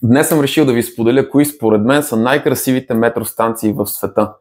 Днес съм решил да ви споделя кои според мен са най-красивите метростанции в света.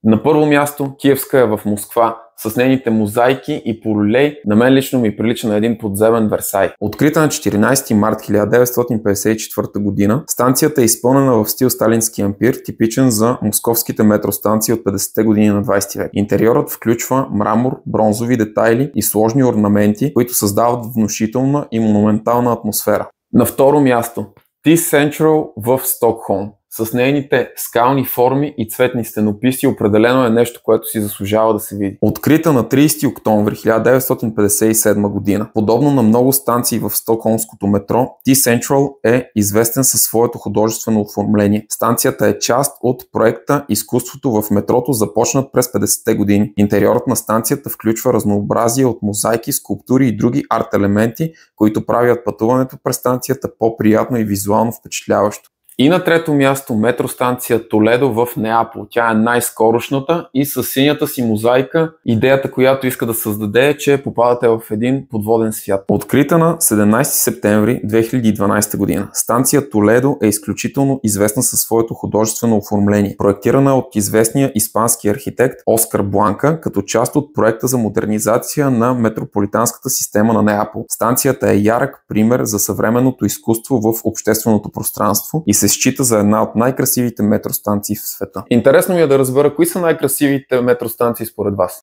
На първо място Киевска е в Москва с нейните мозайки и полулей. На мен лично ми прилича на един подземен Версай. Открита на 14 март 1954 година, станцията е изпълнена в стил сталински ампир, типичен за московските метростанции от 50-те години на 20 век. Интериорът включва мрамор, бронзови детайли и сложни орнаменти, които създават внушителна и монументална атмосфера. На второ място T-Central в Стокхолм. С нейните скални форми и цветни стенописи определено е нещо, което си заслужава да се види. Открита на 30 октомври 1957 година, подобно на много станции в стокхолмското метро, T-Central е известен със своето художествено оформление. Станцията е част от проекта Изкуството в метрото, започнат през 50-те години. Интериорът на станцията включва разнообразие от мозайки, скулптури и други арт-елементи, които правят пътуването през станцията по-приятно и визуално впечатляващо. И на трето място метростанция Толедо в Неапол. Тя е най-скорошната и със синята си мозайка идеята, която иска да създаде, е, че попадате в един подводен свят. Открита на 17 септември 2012 година. Станция Толедо е изключително известна със своето художествено оформление. Проектирана от известния испански архитект Оскар Бланка като част от проекта за модернизация на метрополитанската система на Неапол. Станцията е ярък пример за съвременното изкуство в общественото пространство и се счита за една от най-красивите метростанции в света. Интересно ми е да разбера кои са най-красивите метростанции според вас.